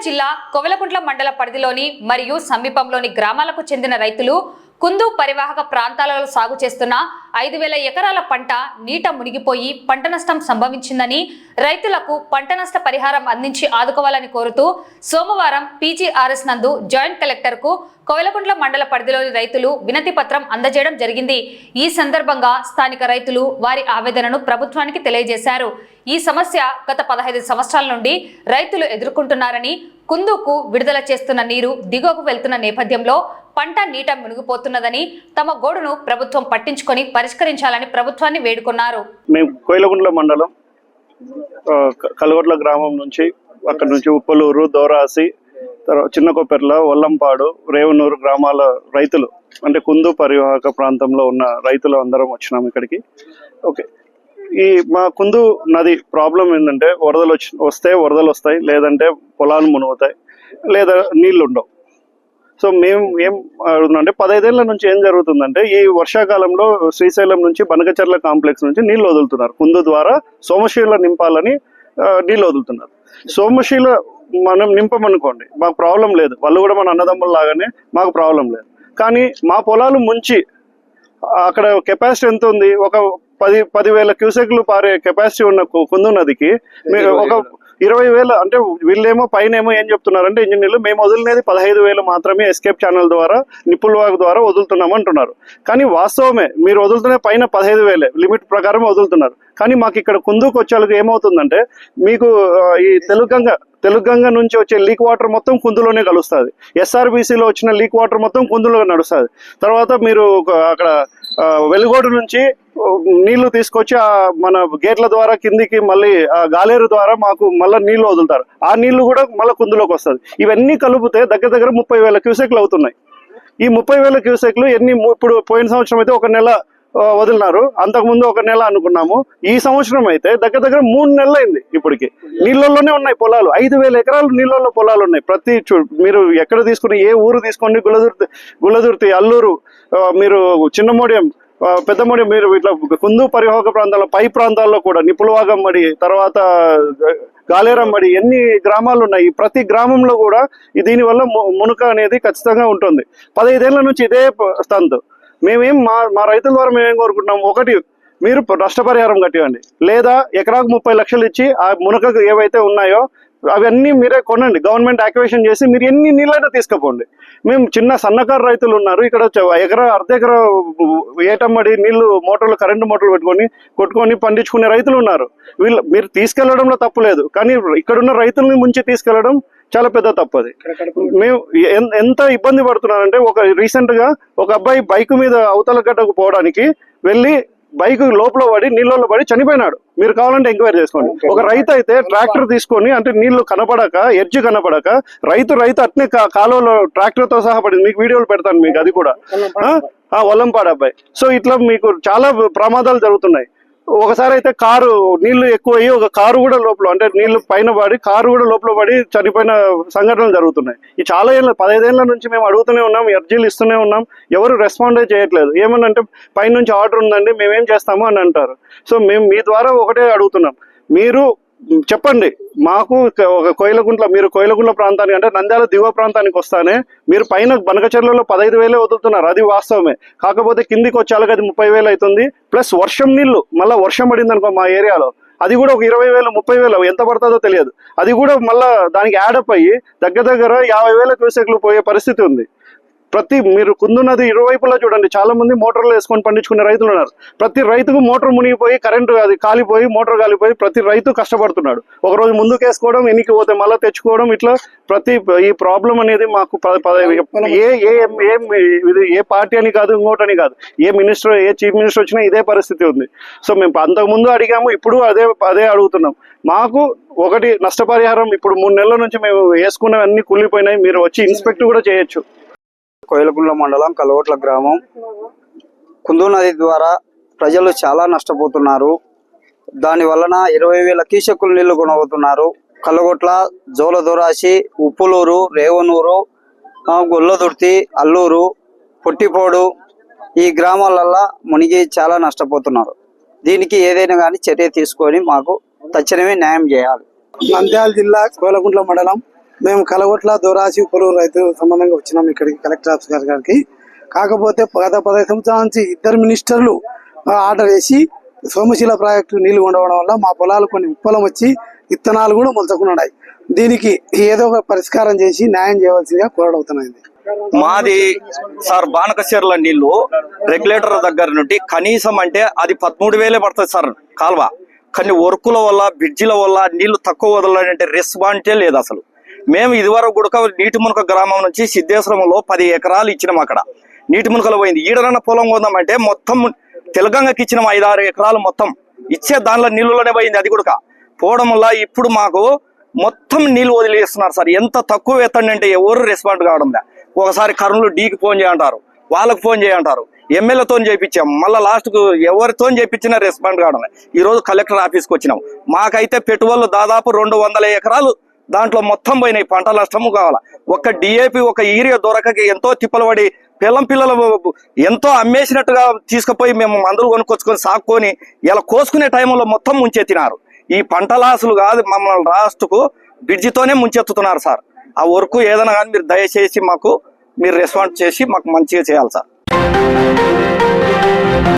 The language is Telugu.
జిల్లా కొవెలకుంట్ల మండల పరిధిలోని మరియు సమీపంలోని గ్రామాలకు చెందిన రైతులు కుందు పరివాహక ప్రాంతాలలో సాగు చేస్తున్న 5,000 ఎకరాల పంట నీట మునిగిపోయి పంట నష్టం సంభవించిందని రైతులకు పంట నష్ట పరిహారం అందించి ఆదుకోవాలని కోరుతూ సోమవారం పీజీఆర్ఎస్ నందు జాయింట్ కలెక్టర్ కు కొవెలకుంట్ల మండల పరిధిలోని రైతులు వినతి పత్రం అందజేయడం జరిగింది. ఈ సందర్భంగా స్థానిక రైతులు వారి ఆవేదనను ప్రభుత్వానికి తెలియజేశారు. ఈ సమస్య గత 15 సంవత్సరాల నుండి రైతులు ఎదుర్కొంటున్నారని, కుందుకు విడుదల చేస్తున్న నీరు దిగువకు వెళ్తున్న నేపథ్యంలో పంట నీట మునిగిపోతున్నదని, తమ గోడును ప్రభుత్వం పట్టించుకొని పరిష్కరించాలని ప్రభుత్వాన్ని వేడుకున్నారు. మేము కొవెలకుంట్ల మండలం కలగొట్ల గ్రామం నుంచి అక్కడ నుంచి ఉప్పలూరు, దోరాసి, చిన్నకొప్పెర్ల, వల్లంపాడు, రేవనూరు గ్రామాల రైతులు అంటే కుందు పరివాహక ప్రాంతంలో ఉన్న రైతులు అందరం వచ్చినాం ఇక్కడికి. ఓకే, ఈ మా కుందు నది ప్రాబ్లం ఏంటంటే వరదలు వస్తే వరదలు వస్తాయి, లేదంటే పొలాలు మునుగుతాయి, లేదా నీళ్లు ఉండవు. సో మేము ఏం అడుగుతున్నాం అంటే 15 ఏళ్ల నుంచి ఏం జరుగుతుందంటే ఈ వర్షాకాలంలో శ్రీశైలం నుంచి బనకచెర్ల కాంప్లెక్స్ నుంచి నీళ్లు వదులుతున్నారు. కుందు ద్వారా సోమశీల నింపాలని నీళ్లు వదులుతున్నారు. సోమశీల మనం నింపమనుకోండి, మాకు ప్రాబ్లం లేదు, వాళ్ళు కూడా మన అన్నదమ్ముల లాగానే మాకు ప్రాబ్లం లేదు. కానీ మా పొలాలు ముంచి అక్కడ కెపాసిటీ ఎంత ఉంది, ఒక 10,000 క్యూసెక్లు పారే కెపాసిటీ ఉన్న కుందు నదికి ఒక 20,000 అంటే వీళ్ళేమో పైన ఏమో ఏం చెప్తున్నారంటే ఇంజనీర్లు, మేము వదిలినది 15,000 మాత్రమే ఎస్కేప్ ఛానల్ ద్వారా నిప్పుల్ వాగు ద్వారా వదులుతున్నాం అంటున్నారు. కానీ వాస్తవమే మీరు వదులుతున్న పైన 15,000 లిమిట్ ప్రకారం వదులుతున్నారు. కానీ మాకు ఇక్కడ కుందుకు వచ్చేందుకు ఏమవుతుందంటే మీకు ఈ తెలుగంగ నుంచి వచ్చే లీక్ వాటర్ మొత్తం కుందులోనే కలుస్తుంది. ఎస్ఆర్బీసీలో వచ్చిన లీక్ వాటర్ మొత్తం కుందులో నడుస్తుంది. తర్వాత మీరు అక్కడ వెలుగోడు నుంచి నీళ్లు తీసుకొచ్చి మన గేట్ల ద్వారా కిందికి మళ్ళీ గాలేరు ద్వారా మాకు మళ్ళీ నీళ్లు వదులుతారు. ఆ నీళ్లు కూడా మళ్ళీ కుందులోకి వస్తుంది. ఇవన్నీ కలిపితే దగ్గర 30,000 క్యూసెక్లు అవుతున్నాయి. ఈ 30,000 క్యూసెక్లు ఇప్పుడు పోయిన సంవత్సరం అయితే 1 నెల వదిలినారు, అంతకుముందు 1 నెల అనుకున్నాము. ఈ సంవత్సరం అయితే దగ్గర 3 నెలలు అయింది. ఇప్పటికి నీళ్ళల్లోనే ఉన్నాయి పొలాలు. 5,000 ఎకరాలు నీళ్ళల్లో పొలాలు ఉన్నాయి. మీరు ఎక్కడ తీసుకుని ఏ ఊరు తీసుకోండి, గుల్లదుర్తి, అల్లూరు, మీరు చిన్నమోడియం, పెద్దమోడియం, మీరు ఇట్లా కుందు పరివాహక ప్రాంతాల్లో పై ప్రాంతాల్లో కూడా నిపులవాగమ్మడి, తర్వాత గాలేరమ్మడి, ఎన్ని గ్రామాలు ఉన్నాయి. ప్రతి గ్రామంలో కూడా దీనివల్ల మునుక అనేది ఖచ్చితంగా ఉంటుంది. 15 ఏళ్ల నుంచి ఇదే స్తంతు. మేమేం మా రైతుల ద్వారా మేమేం కోరుకుంటున్నాం, ఒకటి మీరు నష్టపరిహారం కట్టివ్వండి, లేదా ఎకరాకు 30 లక్షలు ఇచ్చి ఆ మునకకు ఏవైతే ఉన్నాయో అవన్నీ మీరే కొనండి, గవర్నమెంట్ యాక్టివేషన్ చేసి మీరు ఎన్ని నీళ్ళైనా తీసుకుపోండి. మేము చిన్న సన్నకారు రైతులు ఉన్నారు ఇక్కడ, అర్ధ ఎకరా ఏటమ్మడి నీళ్లు మోటార్లు, కరెంటు మోటార్లు కొట్టుకొని పండించుకునే రైతులు ఉన్నారు. మీరు తీసుకెళ్లడంలో తప్పు లేదు, కానీ ఇక్కడున్న రైతుల్ని ముంచి తీసుకెళ్లడం చాలా పెద్ద తప్పది. మేము ఎంత ఇబ్బంది పడుతున్నారంటే రీసెంట్ గా ఒక అబ్బాయి బైక్ మీద అవతల గడ్డకు పోవడానికి వెళ్ళి బైక్ లోపల పడి నీళ్ళలో పడి చనిపోయినాడు. మీరు కావాలంటే ఎంక్వైరీ చేసుకోండి. ఒక రైతు అయితే ట్రాక్టర్ తీసుకొని, అంటే నీళ్లు కనపడక, ఎడ్జ్ కనపడక రైతు అట్నే కాలువలో ట్రాక్టర్ తో సహా పడింది. మీకు వీడియోలు పెడతాను మీకు, అది కూడా వల్లంపాడు అబ్బాయి. సో ఇట్లా మీకు చాలా ప్రమాదాలు జరుగుతున్నాయి. ఒకసారి అయితే కారు నీళ్లు ఎక్కువయ్యి ఒక కారు కూడా లోపల, అంటే నీళ్లు పైన పడి కారు కూడా లోపల పడి చనిపోయిన సంఘటనలు జరుగుతున్నాయి. ఈ చాలా 15 ఏళ్ల నుంచి మేము అడుగుతూనే ఉన్నాం, అర్జీలు ఇస్తూనే ఉన్నాం, ఎవరు రెస్పాండ్ చేయట్లేదు. ఏమనంటే పైనుంచి ఆర్డర్ ఉందండి, మేమేం చేస్తాము అని అంటారు. సో మేము మీ ద్వారా ఒకటే అడుగుతున్నాం, మీరు చెప్పండి మాకు. మీరు కొయిలగుంట్ల ప్రాంతానికి అంటే నంద్యాల దిగువ ప్రాంతానికి వస్తానే మీరు పైన బనకచెర్లలో 15,000 వదులుతున్నారు, అది వాస్తవమే. కాకపోతే కిందికి వచ్చేళ్ళకి అది 30,000 అవుతుంది. ప్లస్ వర్షం నీళ్లు, మళ్ళీ వర్షం పడింది అనుకో మా ఏరియాలో, అది కూడా ఒక 20,000 30,000 ఎంత పడుతుందో తెలియదు. అది కూడా మళ్ళీ దానికి యాడప్ అయ్యి దగ్గర 50,000 క్యూసెక్లు పోయే పరిస్థితి ఉంది. మీరు కుందు నది ఇరువైపులా చూడండి, చాలా మంది మోటార్లు వేసుకొని పండించుకునే రైతులు ఉన్నారు. ప్రతి రైతుకు మోటార్ మునిగిపోయి కరెంటు అది కాలిపోయి మోటార్ కాలిపోయి ప్రతి రైతు కష్టపడుతున్నాడు. ఒక రోజు ముందుకు వేసుకోవడం, ఎన్నికి పోతే మళ్ళీ తెచ్చుకోవడం, ఇట్లా ఈ ప్రాబ్లం అనేది మాకు ఏ పార్టీ అని కాదు, ఇంకోటని కాదు, ఏ చీఫ్ మినిస్టర్ వచ్చినా ఇదే పరిస్థితి ఉంది. సో మేము అంతకుముందు అడిగాము, ఇప్పుడు అదే అడుగుతున్నాం. మాకు ఒకటి నష్టపరిహారం, ఇప్పుడు 3 నెలల నుంచి మేము వేసుకున్నవన్నీ కూలిపోయినాయి, మీరు వచ్చి ఇన్స్పెక్ట్ కూడా చేయొచ్చు. కొయిలకుంట్ల మండలం కలగొట్ల గ్రామం కుందు నది ద్వారా ప్రజలు చాలా నష్టపోతున్నారు. దాని వలన 20,000 క్యూసెక్కుల నీళ్లు కొనబోతున్నారు. కలగొట్ల, జోలదొరాసి, ఉప్పులూరు, రేవనూరు, గొల్లదుర్తి, అల్లూరు, పొట్టిపోడు ఈ గ్రామాలల్లో మునిగి చాలా నష్టపోతున్నారు. దీనికి ఏదైనా కానీ చర్య తీసుకొని మాకు తక్షణమే న్యాయం చేయాలి. నంద్యాల జిల్లా కొయిలకుంట్ల మండలం మేము కలగొట్ల దోరాసి పొలూరు రైతు సంబంధంగా వచ్చినాం ఇక్కడికి కలెక్టర్ ఆఫీస్ గారికి. కాకపోతే గత 10 సంవత్సరాల నుంచి 2 మినిస్టర్లు ఆర్డర్ చేసి సోమశిల ప్రాజెక్టు నీళ్లు ఉండవడం వల్ల మా పొలాలు కొన్ని ఉప్పలం వచ్చి విత్తనాలు కూడా మొలచకున్నాయి. దీనికి ఏదో ఒక పరిష్కారం చేసి న్యాయం చేయవలసిందిగా కోరడవుతున్నాయి. మాది సార్ బానకశేర్ల నీళ్లు రెగ్యులేటర్ దగ్గర నుండి కనీసం అంటే అది 13,000 పడుతుంది సార్ కాల్వ. కానీ వర్కుల వల్ల బ్రిడ్జిల వల్ల నీళ్లు తక్కువ వదలాలంటే రెస్పాన్సే లేదు అసలు. మేము ఇదివరకు కూడా నీటి మునక గ్రామం నుంచి సిద్ధేశ్వరంలో 10 ఎకరాలు ఇచ్చినాం. అక్కడ నీటి మునకలు పోయింది. ఈడనన్న పొలం కొందామంటే మొత్తం తెలంగాణకి ఇచ్చినాం 5-6 ఎకరాలు మొత్తం ఇచ్చే దానిలో నీళ్ళలోనే పోయింది. అది కూడా పోవడం వల్ల ఇప్పుడు మాకు మొత్తం నీళ్ళు వదిలేస్తున్నారు సార్. ఎంత తక్కువ ఎత్తండి అంటే ఎవరు రెస్పాండ్ కావడం లే. ఒకసారి కర్నూలు డీకి ఫోన్ చేయంటారు, వాళ్ళకు ఫోన్ చేయంటారు, ఎమ్మెల్యేతో చేయించాం, మళ్ళీ లాస్ట్కు ఎవరితో చేయించినా రెస్పాండ్ కావడం లే. ఈ రోజు కలెక్టర్ ఆఫీస్కి వచ్చినాం. మాకైతే పెట్టుబడులు దాదాపు 200 ఎకరాలు దాంట్లో మొత్తం పోయినాయి. పంట నష్టము కావాలా. ఒక డిఏపి ఒక యూరియా దొరకక ఎంతో తిప్పలు పడి పిల్లలు ఎంతో అమ్మేసినట్టుగా తీసుకుపోయి మేము మందులు కొనుక్కొచ్చుకొని సాక్కొని ఇలా కోసుకునే టైంలో మొత్తం ముంచెత్తినారు. ఈ పంట లాసులు కాదు, మమ్మల్ని లాస్ట్కు బ్రిడ్జితోనే ముంచెత్తుతున్నారు సార్. ఆ వర్క్ ఏదైనా కానీ మీరు దయచేసి మాకు మీరు రెస్పాండ్ చేసి మాకు మంచిగా చేయాలి సార్.